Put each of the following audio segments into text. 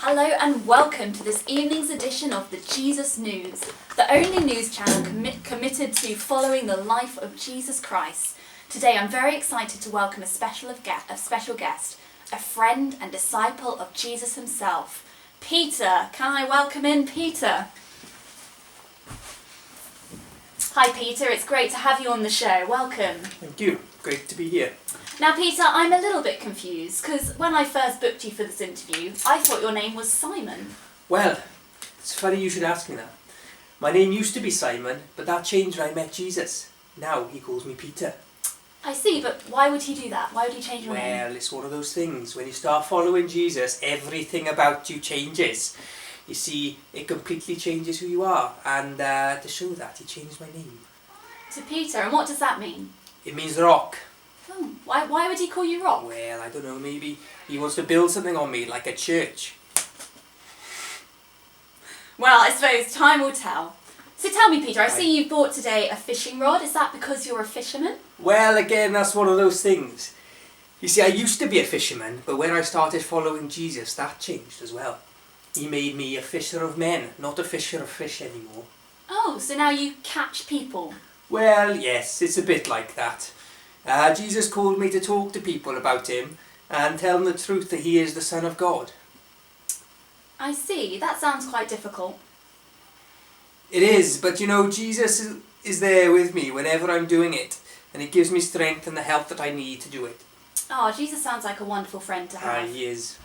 Hello and welcome to this evening's edition of the Jesus News, the only news channel committed to following the life of Jesus Christ. Today I'm very excited to welcome a special guest, a friend and disciple of Jesus himself, Peter. Can I welcome in Peter? Hi Peter, it's great to have you on the show. Welcome. Thank you. Great to be here. Now Peter, I'm a little bit confused because when I first booked you for this interview, I thought your name was Simon. Well, it's funny you should ask me that. My name used to be Simon, but that changed when I met Jesus. Now he calls me Peter. I see, but why would he do that? Why would he change your name? Well, it's one of those things. When you start following Jesus, everything about you changes. You see, it completely changes who you are. And to show that, he changed my name. To Peter, and what does that mean? It means rock. Oh, why would he call you Rock? Well, I don't know, maybe he wants to build something on me, like a church. Well, I suppose time will tell. So tell me, Peter, I see you've bought today a fishing rod. Is that because you're a fisherman? Well, again, that's one of those things. You see, I used to be a fisherman, but when I started following Jesus, that changed as well. He made me a fisher of men, not a fisher of fish anymore. Oh, so now you catch people? Well, yes, it's a bit like that. Jesus called me to talk to people about him and tell them the truth that he is the Son of God. I see. That sounds quite difficult. It is, but you know, Jesus is there with me whenever I'm doing it, and it gives me strength and the help that I need to do it. Oh, Jesus sounds like a wonderful friend to have. He is.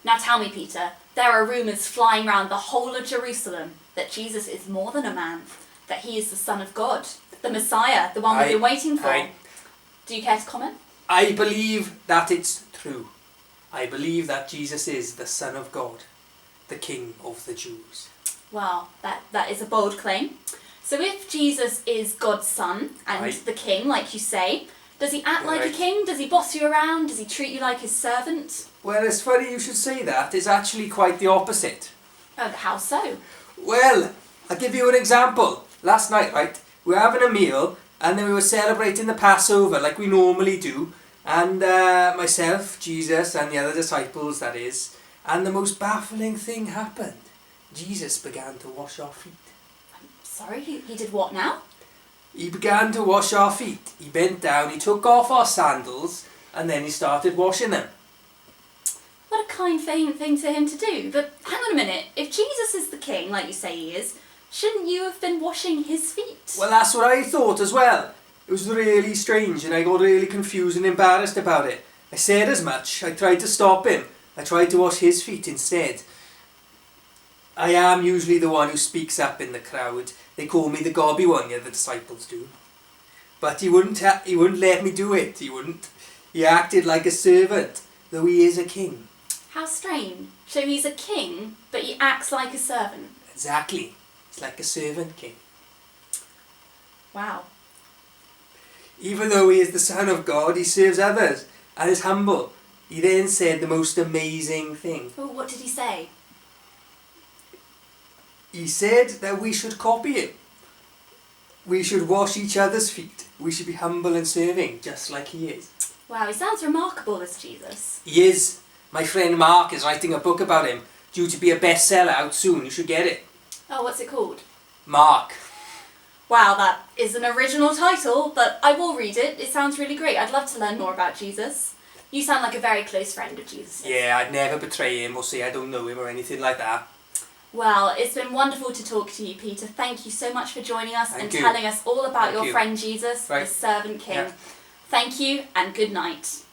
Now tell me, Peter, there are rumours flying around the whole of Jerusalem that Jesus is more than a man, that he is the Son of God, the Messiah, the one we've been waiting for. Do you care to comment? I believe that it's true. I believe that Jesus is the Son of God, the King of the Jews. Well, that is a bold claim. So if Jesus is God's Son and the King, like you say, does he act like a king? Does he boss you around? Does he treat you like his servant? Well, it's funny you should say that. It's actually quite the opposite. Oh, how so? Well, I'll give you an example. Last night, right, we were having a meal and then we were celebrating the Passover like we normally do. And myself, Jesus and the other disciples, that is. And the most baffling thing happened. Jesus began to wash our feet. Sorry, he did what now? He began to wash our feet. He bent down, he took off our sandals, and then he started washing them. What a kind thing to him to do. But hang on a minute, if Jesus is the king, like you say he is, shouldn't you have been washing his feet? Well, that's what I thought as well. It was really strange and I got really confused and embarrassed about it. I said as much. I tried to stop him. I tried to wash his feet instead. I am usually the one who speaks up in the crowd. They call me the gobby one, the disciples do. But he wouldn't let me do it. He wouldn't. He acted like a servant, though he is a king. How strange. So he's a king, but he acts like a servant. Exactly. It's like a servant king. Wow. Even though he is the Son of God, he serves others and is humble. He then said the most amazing thing. Oh, what did he say? He said that we should copy him. We should wash each other's feet. We should be humble and serving, just like he is. Wow, he sounds remarkable, this Jesus. He is. My friend Mark is writing a book about him, due to be a bestseller out soon. You should get it. Oh, what's it called? Mark. Wow, that is an original title, but I will read it. It sounds really great. I'd love to learn more about Jesus. You sound like a very close friend of Jesus. Yeah, I'd never betray him or say I don't know him or anything like that. Well, it's been wonderful to talk to you, Peter. Thank you so much for joining us and you. telling us all about Thank your you. friend Jesus, the servant king. Yeah. Thank you and good night.